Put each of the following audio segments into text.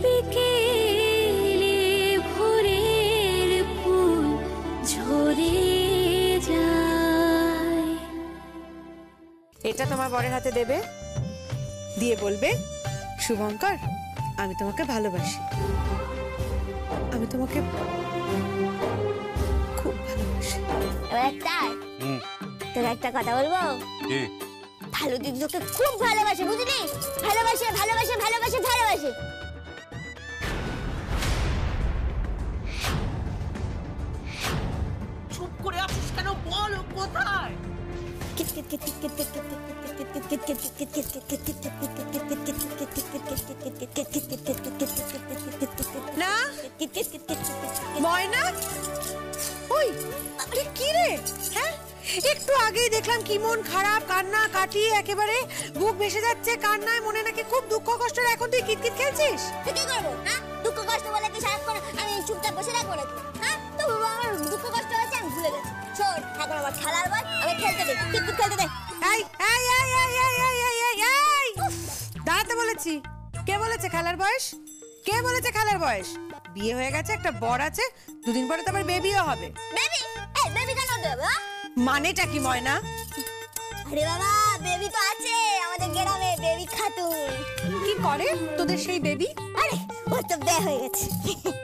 বিকেলে ভোরের ফুল ঝরে যায়। এটা তোমার বরের হাতে দেবে, দিয়ে বলবে, শুভঙ্কর আমি তোমাকে ভালোবাসি, আমি তোমাকে খুব ভালোবাসি। তোর একটা কথা বলবো, ভালো দিদি তোকে খুব ভালোবাসে, বুঝলি? ভালোবাসে ভালোবাসে ভালোবাসে ভালোবাসে। চুপ করে আছিস কেন? বল কোথায়? না ময়না, ওই আরে কি রে? হ্যাঁ একটু আগেই দেখলাম কি মন খারাপ, কান্না কাটিয়ে একেবারে বুক ভেসে যাচ্ছে কান্নায়, মনে নাকি খুব দুঃখ কষ্ট। এখন তুই কিতকিত খেলছিস? কি করবো? হ্যাঁ দুঃখ কষ্ট বলে কি সারাক্ষণ আমি চুপচাপ বসে রাখবো নাকি? হ্যাঁ তো আমার দুঃখ কষ্ট হয়েছে, আমি ভুলে গেছি। শোন এখন আমার খেলার বল, আমি খেলতে দে, কিতকিত খেলতে দে। এই এই এই এই এই এই এই এই এই দাঁড়াতে বলেছি। কে বলেছে খেলার বয়স? কে বলেছে খেলার বয়স? বিয়ে হয়ে গেছে, একটা বর আছে, দুদিন পরে তো আবার বেবিও হবে। বেবি? এই বেবি কেন দেবে? মানেটা কি ময়না? আরে বাবা বেবি তো আছে আমাদের গ্রামে, বেবি খাতুন। কি করে তোদের সেই বেবি? আরে ও তো বিয়ে হয়ে গেছে।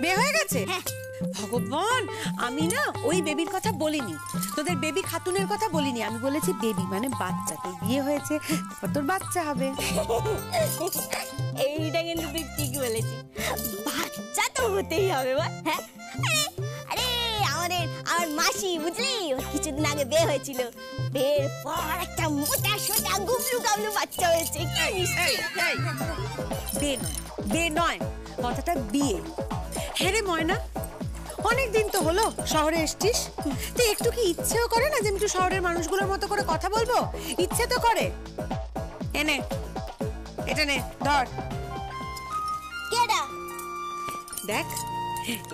বিয়ে হয়ে গেছে? ভগবান, আমি না ওই বেবির কথা বলিনি, তোদের বেবি খাতুনের কথা বলিনি, আমি বলেছি বেবি মানে বাচ্চা। তোর বিয়ে হয়েছে, তোর বাচ্চা হবে। এইটা কিন্তু তুই ঠিক বলেছিস, বাচ্চা তো হতেই হবে। হ্যাঁ আরে আমার মাসি বুঝলি, কিছুদিন আগে বিয়ে হয়েছিল, বিয়ের পর একটা মোটা সোটা গুবলু গাবলু বাচ্চা হয়েছে। বে নয়, কথাটা বিয়ে। হ্যাঁ রে ময়না, অনেকদিন তো হলো শহরে এসছিস, তো একটু কি ইচ্ছেও করে না যে আমি একটু শহরের মানুষগুলোর মতো করে কথা বলবো? ইচ্ছে তো করে। এনে এটা নে, ধর। কেডা? দেখ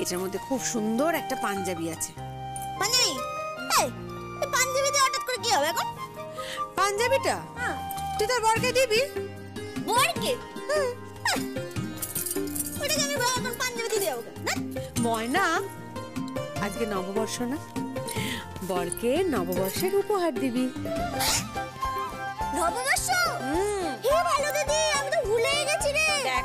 এটার মধ্যে খুব সুন্দর একটা পাঞ্জাবি আছে। পাঞ্জাবি? এই পাঞ্জাবি দিয়ে হঠাৎ করে কি হবে এখন? পাঞ্জাবিটা তুই তোর বরকে দিবি। বরকে? ওটাকে আমি এখন পাঞ্জাবি দিয়ে দেবো না? ময়না, আজকে নববর্ষ না, বরকে নববর্ষের উপহার দিবি। নববর্ষ? হে ভালো দিদি, আমি তো ভুলেই গেছি রে। দেখ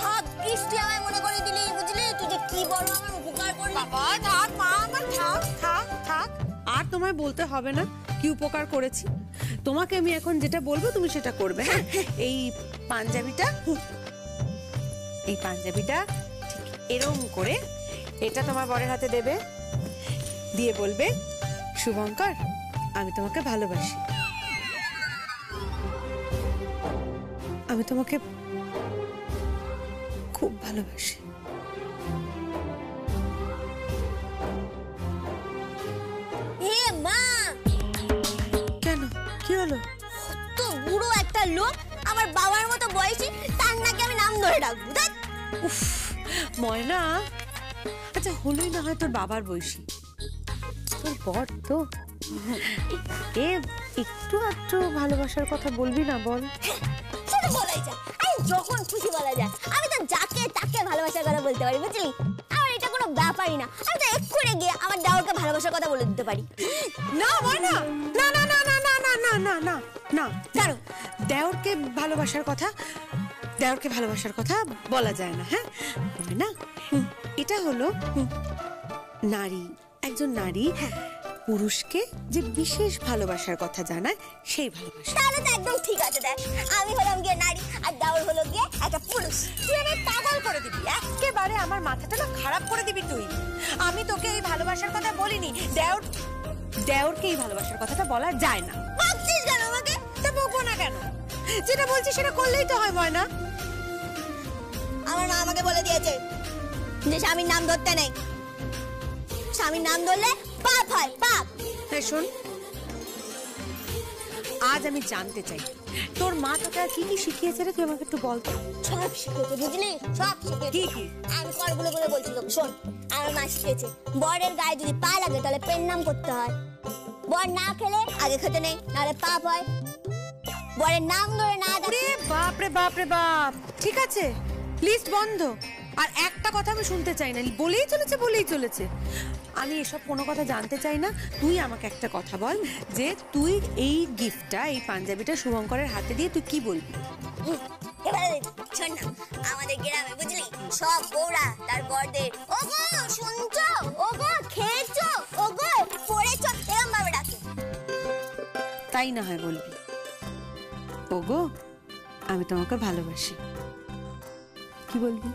ভাগ্যিস তুই আমায় মনে করে দিলি, বুঝলি? তুই যে কি বড় আমার উপকার করলি। বাবা থাক মা, আমার থাক থাক থাক, আর তোমায় বলতে হবে না কি উপকার করেছি। তোমাকে আমি এখন যেটা বলবো তুমি সেটা করবে। হ্যাঁ এই পাঞ্জাবিটা ঠিক এরম করে এটা তোমার বরের হাতে দেবে, দিয়ে বলবে, শুভঙ্কর আমি তোমাকে ভালোবাসি, আমি তোমাকে খুব ভালোবাসি। হে মা! কেন কি হলো? তো বুড়ো একটা লোক, আমার বাবার মতো বয়সী, তার নাকি আমি নাম ধরে ডাকবো? উফ ময়না, আচ্ছা হলোই না হয় তোর বাবার বয়সী, তোর বর তো এ একটু একটু ভালোবাসার কথা বলবি না? বল। সেটা বলাই যায়, আমি যখন খুশি বলা যায়, আমি তো যাকে তাকে ভালোবাসার কথা বলতে পারি, বুঝলি? আমার এটা কোনো ব্যাপারই না, আমি তো এক্ষুনি গিয়ে আমার দেওরকে ভালোবাসার কথা বলে দিতে পারি। না ময়না, না না না না না না না না না না, জানো দেওরকে ভালোবাসার কথা বলা যায় না। হ্যাঁ না, এটা হলো নারী, একজন নারী পুরুষকে যে বিশেষ ভালোবাসার কথা জানায় সেই ভালোবাসা। তাহলে তো একদম ঠিক আছে। দেখ আমি হলাম গিয়ে নারী আর দেওর হলো গিয়ে একটা পুরুষ। তুই আমায় পাগল করে দিবি, একেবারে আমার মাথাটা না খারাপ করে দিবি তুই। আমি তোকে এই ভালোবাসার কথা বলিনি, দেওরকে এই ভালোবাসার কথাটা বলা যায় না। ভাবছিস কেন আমাকে? তা বকবো না কেন? যেটা বলছি সেটা করলেই তো হয় ময়না। আমার মা আমাকে বলে দিয়েছে যে স্বামীর নাম ধরতে নেই, স্বামীর নাম ধরলে পাপ হয়, পাপ। হ্যাঁ শোন, আজ আমি জানতে চাই তোর মা তোকে আর কি কি শিখিয়েছে রে, তুই আমাকে একটু বল তো। সব শিখেছে বুঝলি, সব শিখেছে। কি কি? আমি করগুলো করে বলছি তোকে, শোন। আমার মা শিখেছে বরের গায়ে যদি পা লাগে তাহলে পেন নাম করতে হয়, বর না খেলে আগে খেতে নেই, নাহলে পাপ হয়, বরের নাম ধরে না। বাপ রে বাপ রে বাপ, ঠিক আছে লিস্ট বন্ধ। আর একটা কথা আমি শুনতে চাই না, বলেই চলেছে। আমি এসব কোনো কথা জানতে চাই না। তুই আমাকে একটা কথা বল যে তুই এই গিফটটা, এই পাঞ্জাবিটা শুভঙ্করের হাতে দিয়ে তুই কি বলবি? এবারে শোন না, আমাদের গ্রামে বুঝলি সব বউরা তার বরদের ওগো শুনছো, ওগো খেয়েছো, ওগো পড়েছো এরকম ভাবে ডাকে। তাই না হয় বলবি, ওগো আমি তোমাকে ভালোবাসি, কি বলবি?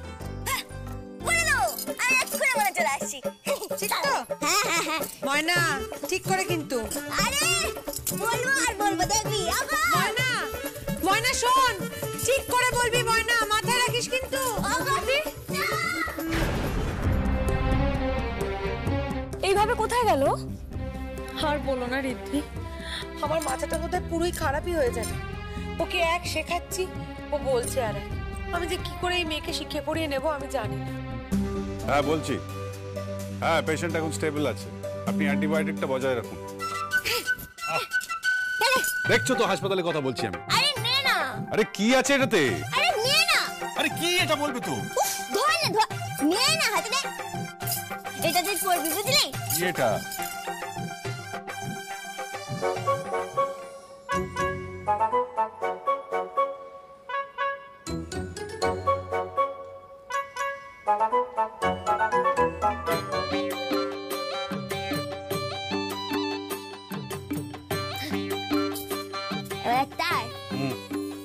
বলে দাও, আমি একটু করে বলে চলে আসছি। ঠিক তো? হ্যাঁ। ময়না ঠিক করে কিন্তু। আরে বলবো আর বলবো, দেখবি। ময়না শোন, ঠিক করে বলবি ময়না, মাথায় রাখিস কিন্তু। এইভাবে কোথায় গেল? আর বলো না ঋদ্ধি, আমার মাথাটা বোধহয় পুরোই খারাপই হয়ে যাবে। ওকে এক শেখাচ্ছি, ও বলছে আর এক। আমি যে কি করে এই মেয়েকে শিখিয়ে পড়িয়ে নেবো আমি জানি না। হ্যাঁ বলছি, হ্যাঁ পেশেন্ট এখন স্টেবল আছে, আপনি অ্যান্টিবায়োটিকটা বজায় রাখুন। দেখছো তো হাসপাতালে কথা বলছি আমি। আরে নে না। আরে কি আছে এটাতে? আরে নে না। আরে কি এটা বলবে তো? ধর না, ধর। নে না, হাতে নে। এটা তুই পড়বি বুঝলি? কি এটা?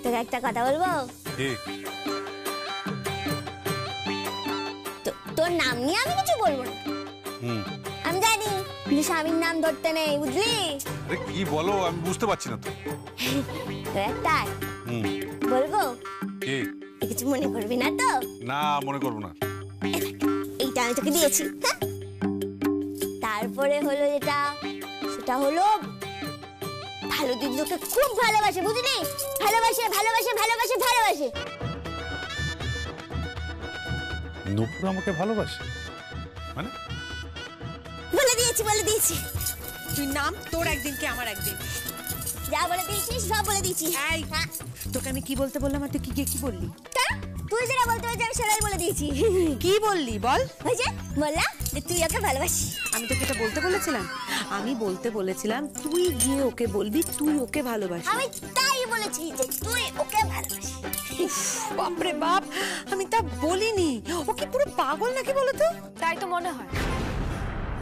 তোকে একটা কথা বলবো। তোর নাম নিয়ে আমি কিছু বলবো না। আমি জানি যে স্বামীর নাম ধরতে নেই, বুঝলি? আরে কি বলো, আমি বুঝতে পারছি না তো। একটা বলবো, কিছু মনে করবি না তো? না মনে করবো না। এইটা আমি তোকে দিয়েছি। তারপরে হলো যেটা, সেটা হলো ভালো দিদি তোকে খুব ভালোবাসে, বুঝলি? ভালোবাসে। নূপুর আমাকে ভালোবাসে মানে? বলে দিয়েছি। তুই নাম, তোর একদিন কি আমার একদিন। যা বলে দিয়েছিস সব বলে দিয়েছি। তোকে আমি কি বলতে বললাম আর তুই কি বললি? তুই যেটা বলতে বলছি আমি সেটাই বলে দিয়েছি। কি বললি বল? ওই যে বললাম যে তুই ওকে ভালোবাসিস। আমি তোকে এটা বলতে বলেছিলাম? আমি বলতে বলেছিলাম তুই গিয়ে ওকে বলবি তুই ওকে ভালোবাসিস। আমি তাই বলেছি যে তুই ওকে ভালোবাসিস। বাপরে বাপ, আমি তা বলিনি। ও কি পুরো পাগল নাকি বলো তো? তাই তো মনে হয়,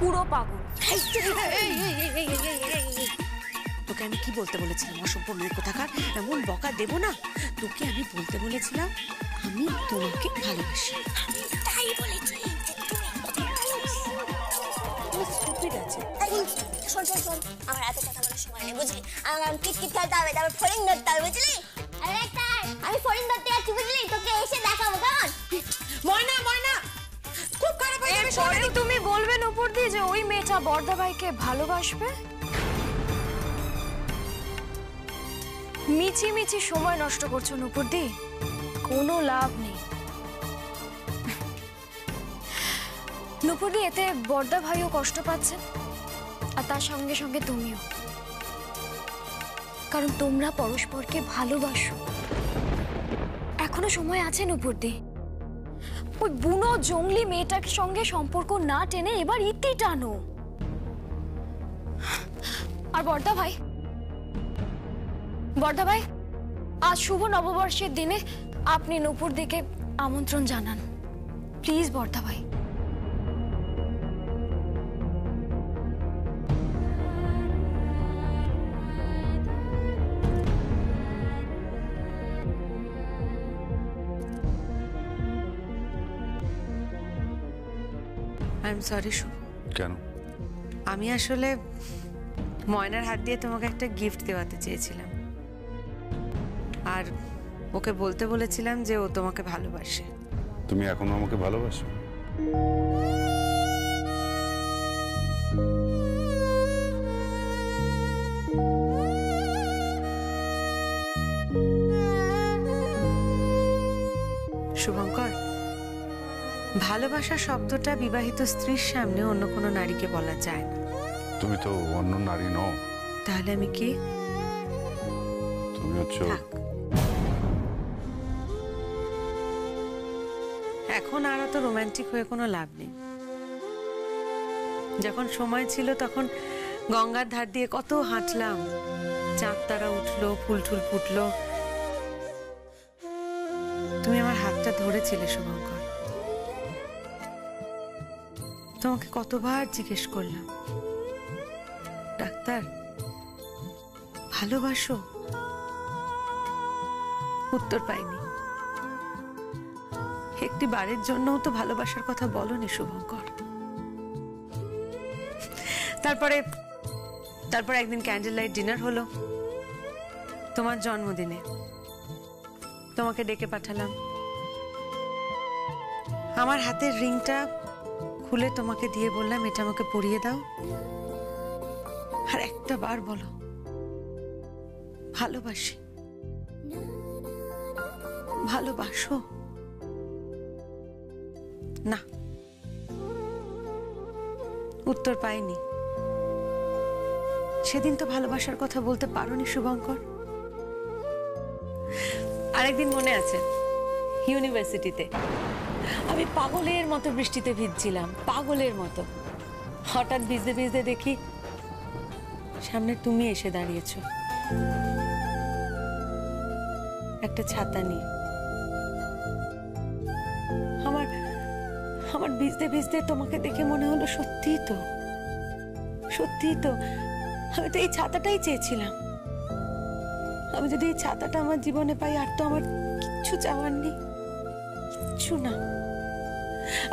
পুরো পাগল। তোকে আমি কি বলতে বলেছিলাম? অসভ্য মেয়ে কোথাকার, এমন বকা দেবো না তোকে। আমি বলতে বলেছিলাম আমি তোমাকে ভালোবাসি। তাই বলেছি যে তুই স্টুপিড আছে। শোন আমার এত কথা বলার সময় নেই, বুঝলি? আমার কিটকিট খেলতে হবে, তারপর ফড়িং ধরতে হবে, বুঝলি? আরে আমি ফড়িং ধরতে যাচ্ছি, বুঝলি? তোকে এসে দেখাবো, কেমন? ময়না খুব খারাপ হয়ে যাবে। পরে তুমি বলবেন উপর দিয়ে যে ওই মেয়েটা বর্দা ভাইকে ভালোবাসবে? মিছি সময় নষ্ট করছো নুপুর দি, কোনো লাভ নেই। নুপুর দি, এতে বর্দা ভাইও কষ্ট পাচ্ছেন আর তার সঙ্গে সঙ্গে তুমিও, কারণ তোমরা পরস্পরকে ভালোবাসো। এখনো সময় আছে নুপুর দি। ওই বুনো জঙ্গলি মেয়েটার সঙ্গে সম্পর্ক না টেনে এবার ইতি টানো। আর বর্দা ভাই, আজ শুভ নববর্ষের দিনে আপনি নূপুর দিকে আমন্ত্রণ জানান, প্লিজ বর্দা ভাই। আই এম সরি শুভ। কেন? আমি আসলে ময়নার হাত দিয়ে তোমাকে একটা গিফট দেওয়াতে চেয়েছিলাম, আর ওকে বলতে বলেছিলাম যে ও তোমাকে ভালোবাসে। তুমি এখনো আমাকে ভালোবাসো? শুভঙ্কর, ভালোবাসা শব্দটা বিবাহিত স্ত্রীর সামনে অন্য কোনো নারীকে বলা যায় না। তুমি তো অন্য নারী নও। তাহলে আমি কে? তুমি হচ্ছে এখন আর অত রোমান্টিক হয়ে কোনো লাভ নেই। যখন সময় ছিল তখন গঙ্গার ধার দিয়ে কত হাঁটলাম, চাঁদ তারা উঠলো, ফুল টুল ফুটলো, তুমি আমার হাতটা ধরেছিলে শুভঙ্কর। তোমাকে কতবার জিজ্ঞেস করলাম, ডাক্তার ভালোবাসো? উত্তর পাইনি। একটি বারের জন্যও তো ভালোবাসার কথা বলনি শুভঙ্কর। তারপরে একদিন ক্যান্ডেল লাইট ডিনার হলো তোমার জন্মদিনে, তোমাকে ডেকে পাঠালাম। আমার হাতের রিংটা খুলে তোমাকে দিয়ে বললাম, এটা আমাকে পরিয়ে দাও, আর একটা বার বলো ভালোবাসি, ভালোবাসো। না, উত্তর পাইনি। সেদিন তো ভালোবাসার কথা বলতে পারোনি শুভঙ্কর। আরেকদিন মনে আছে, ইউনিভার্সিটিতে আমি পাগলের মতো বৃষ্টিতে ভিজছিলাম, পাগলের মতো। হঠাৎ ভিজতে ভিজতে দেখি সামনে তুমি এসে দাঁড়িয়েছো একটা ছাতা নিয়ে। আমার ভিজতে ভিজতে তোমাকে দেখে মনে হলো সত্যিই তো, সত্যিই তো আমি তো এই ছাতাটাই চেয়েছিলাম। আমি যদি এই ছাতাটা আমার জীবনে পাই, আর তো আমার কিচ্ছু চাওয়ার নেই, কিচ্ছু না।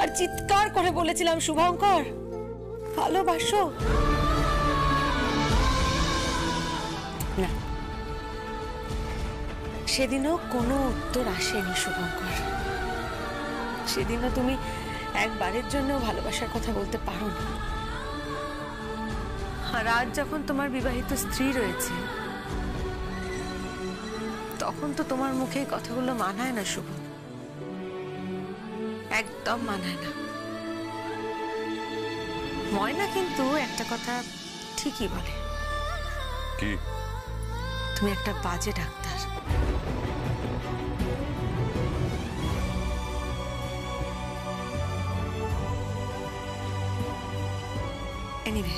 আর চিৎকার করে বলেছিলাম, শুভঙ্কর ভালোবাসো। না, সেদিনও কোনো উত্তর আসেনি শুভঙ্কর। সেদিনও তুমি একবারের জন্য ভালোবাসার কথা বলতে পারো না। আর আজ যখন তোমার বিবাহিত স্ত্রী রয়েছে, তখন তো তোমার মুখে এই কথাগুলো মানায় না শুভ, একদম মানায় না। ময়না কিন্তু একটা কথা ঠিকই বলে, কি? তুমি একটা বাজে ডাক্তার। এনিওয়ে,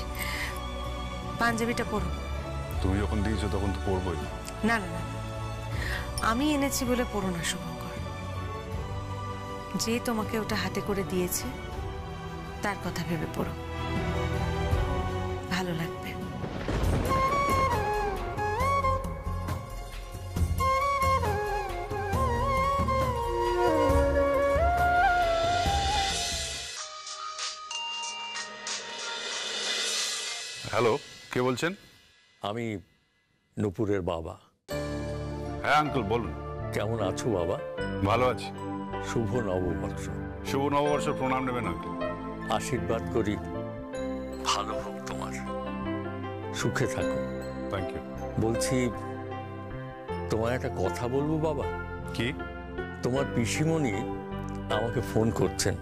পাঞ্জাবিটা পরো। তুমি যখন দিয়েছো তখন তো পরবোই। না না না, আমি এনেছি বলে পরো না শুভঙ্কর। যে তোমাকে ওটা হাতে করে দিয়েছে তার কথা ভেবে পড়ো, ভালো লাগবে। হ্যালো, কে বলছেন? আমি নূপুরের বাবা। হ্যাঁ আঙ্কেল বলুন। কেমন আছো বাবা? ভালো আছি। শুভ নববর্ষ। শুভ নববর্ষের প্রণাম নেবেন আঙ্কেল। আশীর্বাদ করি ভালো হোক তোমার, সুখে থাকো। Thank you. বলছি, তোমার একটা কথা বলবো বাবা। কি? তোমার পিসিমণি আমাকে ফোন করছেন।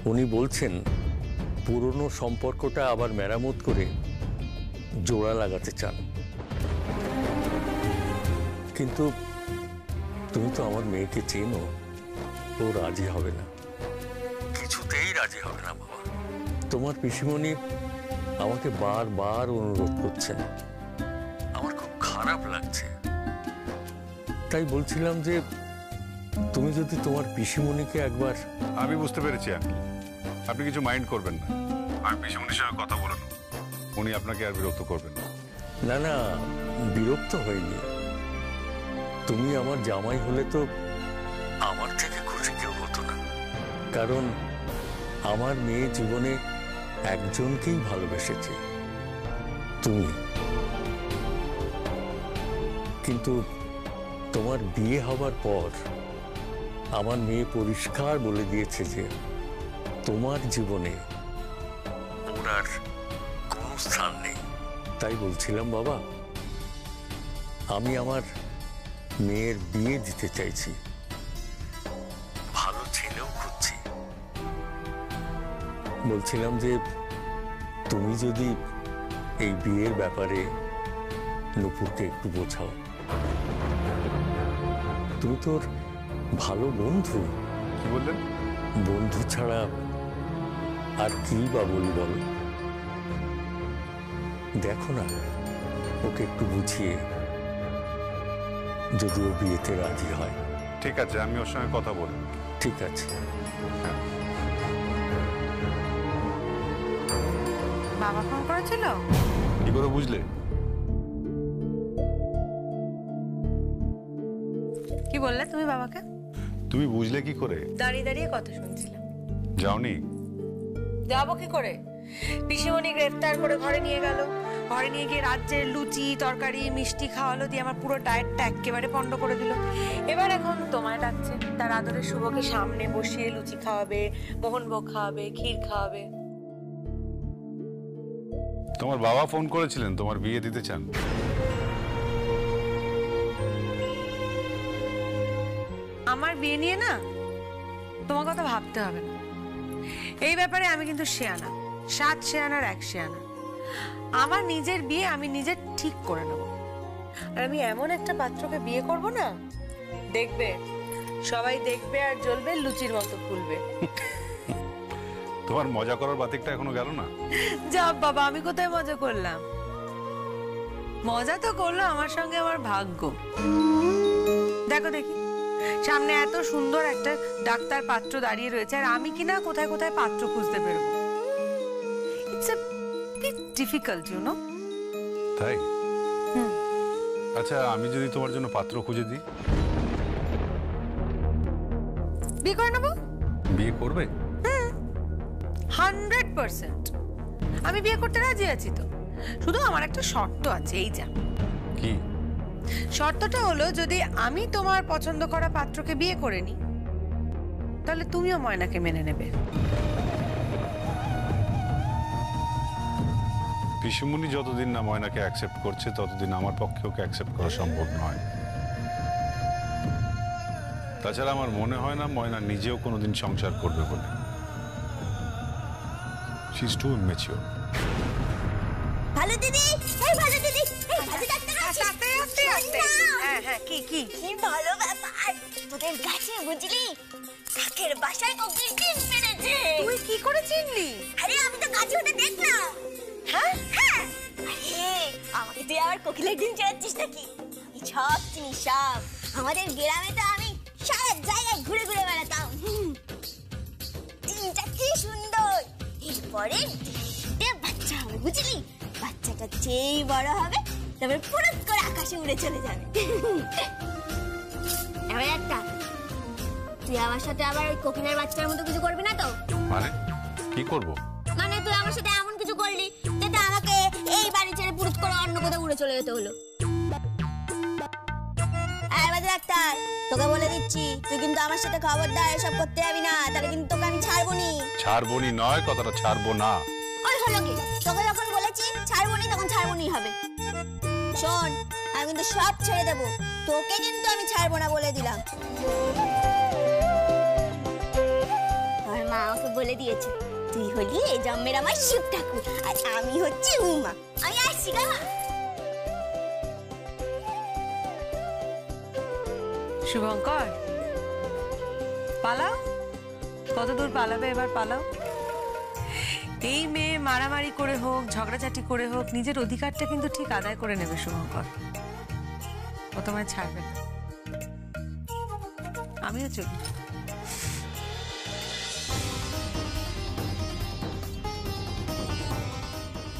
উনি বলছেন পুরনো সম্পর্কটা আবার মেরামত করে জোড়া লাগাতে চান, কিন্তু তুমি তো আমার মেয়েকে চেনো, ও রাজি হবে না, কিছুতেই রাজি হবে না বাবা। তোমার পিসিমণি আমাকে বারবার অনুরোধ করছেন, আমার খুব খারাপ লাগছে। তাই বলছিলাম যে তুমি যদি তোমার পিসিমণিকে একবার। আমি বুঝতে পেরেছি আঙ্কেল, আপনি কিছু মাইন্ড করবেন না। আমি পিসিমণির সঙ্গে কথা বলে নেব, উনি আপনাকে আর বিরক্ত করবেন না। না না, বিরক্ত হয়নি। তুমি আমার জামাই হলে তো আমার থেকে খুশি কেউ হতো না, কারণ আমার মেয়ে জীবনে একজনকেই ভালোবেসেছে, তুমি। কিন্তু তোমার বিয়ে হবার পর আমার মেয়ে পরিষ্কার বলে দিয়েছে যে তোমার জীবনে ওর আর কোনো স্থান নেই। তাই বলছিলাম বাবা, আমি আমার মেয়ের বিয়ে দিতে চাইছি, ভালো ছেলেও খুঁজছি। বলছিলাম যে তুমি যদি এই বিয়ের ব্যাপারে নূপুরকে একটু বোঝাও। তুমি তোর ভালো বন্ধু। কি বললেন? বন্ধু ছাড়া আর কি বা বলি বলো। দেখো না, ওকে একটু বুঝিয়ে যদি ও বিয়েতে রাজি হয়। ঠিক আছে, আমি ওর সঙ্গে কথা বলি। ঠিক আছে। বাবা ফোন করেছিল? কি করে বুঝলে? কি বললে তুমি বাবাকে? তুমি বুঝলে কি করে? দাঁড়িয়ে দাঁড়িয়ে কথা শুনছিলাম। যাওনি? যাবো কি করে? পিসিমণি গ্রেফতার করে ঘরে নিয়ে গেল। ঘরে নিয়ে গিয়ে রাজ্যের লুচি তরকারি মিষ্টি খাওয়ালো, দিয়ে আমার পুরো ডায়েটটা একেবারে পন্ড করে দিল। এবার এখন তোমায় ডাকছে, তার আদরের শুভকে সামনে বসিয়ে লুচি খাওয়াবে, মোহনভোগ খাওয়াবে, ক্ষীর খাওয়াবে। তোমার বাবা ফোন করেছিলেন, তোমার বিয়ে দিতে চান। আমার বিয়ে নিয়ে না তোমার কথা ভাবতে হবে না। এই ব্যাপারে আমি কিন্তু শেয়ানা, 7 শেয়ানার 1 শেয়ানা। আমার নিজের বিয়ে আমি নিজে ঠিক করে নেব। আর আমি এমন একটা পাত্রকে বিয়ে করব না, দেখবে সবাই দেখবে আর জ্বলবে, লুচির মতো ফুলবে। তোমার মজা করার বাতিকটা এখনো গেল না? যা বাবা, আমি কোথায় মজা করলাম? মজা তো করলো আমার সঙ্গে আমার ভাগ্য। দেখো দেখি, সামনে এত সুন্দর একটা ডাক্তার পাত্র দাঁড়িয়ে রয়েছে, আর আমি কিনা কোথায় কোথায় পাত্র খুঁজতে বেরোবো। It's a bit difficult, you know. তাই? আচ্ছা, আমি যদি তোমার জন্য পাত্র খুঁজে দিই? বিয়ে করে নেবো। বিয়ে করবে? 100%। আমি বিয়ে করতে রাজি আছি তো, শুধু আমার একটা শর্ত আছে, এই যা। কি শর্তটা হলো, যদি আমি তোমার পছন্দ করা পাত্রকে বিয়ে করে নিই, তাহলে তুমিও ময়নাকে মেনে নেবে। পিসুমণি যতদিন না ময়নাকে অ্যাকসেপ্ট করছে, ততদিন আমার পক্ষে ওকে অ্যাকসেপ্ট করা সম্ভব নয়। তাছাড়া আমার মনে হয় না ময়না নিজেও কোনোদিন সংসার করবে বলে। She is too immature. ভালো দিদি, এই ভালো দিদি, এই ভালো ডাক্তার আছিস? হ্যাঁ, কি কি কি ভালো ব্যাপার তোদের গাছে, বুঝলি? কাকের বাসায় কোকিল ডিম পেড়েছে। তুই কি করে চিনলি? আরে আমি তো গাছে ওটা দেখলাম। হ্যাঁ হ্যাঁ, আরে আমাকে তুই আবার কোকিলের ডিম চেড়াচ্ছিস নাকি? আমি সব চিনি, সব। আমাদের গ্রামে তো আমি সারা জায়গায় ঘুরে ঘুরে বেড়াতাম। ডিমটা কি সুন্দর। এরপরে বাচ্চা হবে, বুঝলি? বাচ্চাটা যেই বড় হবে, তারপরে পুরুত করে আকাশে উড়ে চলে যাবে। এবার একটা, তুই আমার সাথে আবার ওই কোকিলের বাচ্চার মতো কিছু করবি না তো? মানে কি করব? মানে তুই আমার সাথে এমন কিছু করলি যাতে আমাকে এই বাড়ি ছেড়ে পুরুত করে অন্য কোথাও উড়ে চলে যেতে হলো। আর বাজে ডাক্তার, তোকে বলে দিচ্ছি, তুই কিন্তু আমার সাথে খবরদার এসব করতে যাবি না, তাহলে কিন্তু তোকে আমি ছাড়বনি। ছাড়বনি নয়, কথাটা ছাড়বো না। ওই হলো কি, তোকে যখন বলেছি ছাড়বনি, তখন ছাড়বনি হবে। শোন, আমি কিন্তু সব ছেড়ে দেবো, তোকে কিন্তু আমি ছাড়বো না বলে দিলাম। আমার মা আমাকে বলে দিয়েছে, তুই হলি এই জন্মের আমার শিব ঠাকুর, আর আমি হচ্ছি উমা। আমি আসছি গা। শুভঙ্কর, পালাও। কত দূর পালাবে, এবার পালাও। এই মেয়ে মারামারি করে হোক, ঝগড়াঝাটি করে হোক, নিজের অধিকারটা কিন্তু ঠিক আদায় করে নেবে শুভঙ্কর। ও তোমায় ছাড়বে না। আমিও চলি।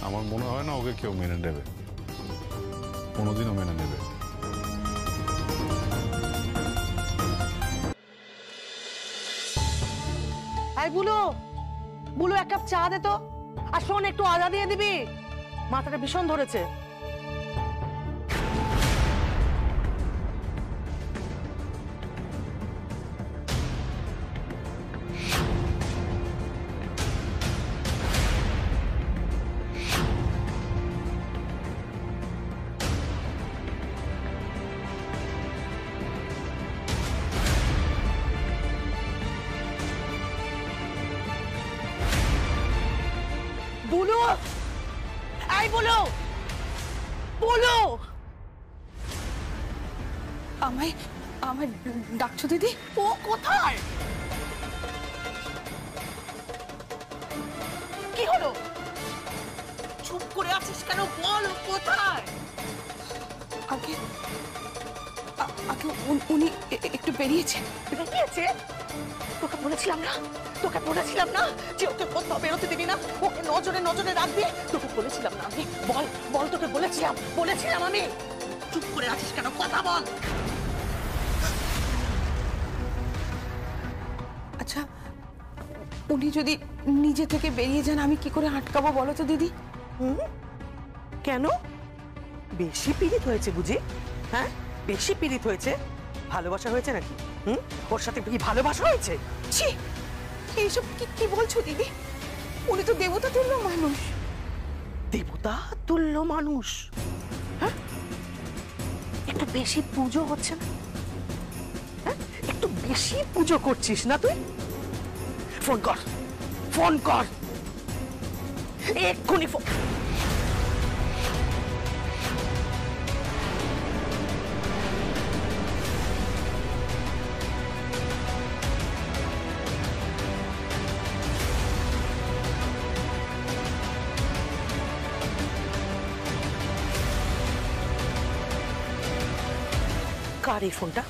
আমার মনে হয় না ওকে কেউ মেনে নেবে, কোনোদিনও মেনে নেবে। এই বুলু, বুলু এক কাপ চা দে তো। আর শোন, একটু আদা দিয়ে দিবি, মাথাটা ভীষণ ধরেছে। বুলু, এই বুলু, বুলু, আমায় আমার ডাকছো দিদি? ও কোথায়? কি হলো? চুপ করে আছিস কেন? বল কোথায়? আগে আগে উনি একটু বেরিয়েছেন। বেরিয়েছে? তোকে বলেছিলাম না, তোকে বলেছিলাম না যে ওকে কোথাও বেরোতে দিবি না, ওকে নজরে নজরে রাখবি। তোকে বলেছিলাম না আমি? বল বল, তোকে বলেছিলাম আমি। চুপ করে আছিস কেন? কথা বল। আচ্ছা, উনি যদি নিজে থেকে বেরিয়ে যান আমি কি করে আটকাবো বলো তো দিদি? কেন? বেশি পীড়িত হয়েছে বুঝি? হ্যাঁ, বেশি পীড়িত হয়েছে? ভালোবাসা হয়েছে নাকি? ওর সাথে কি ভালোবাসা হয়েছে? ছি, এইসব কি বলছো দিদি? উনি তো দেবতা তুল্য মানুষ। দেবতা তুল্য মানুষ? হ্যাঁ, একটু বেশি পুজো হচ্ছে না? হ্যাঁ, একটু বেশি পুজো করছিস না তুই? ফোন কর, ফোন কর, এক্ষুনি ফোন। কার এই ফোনটা?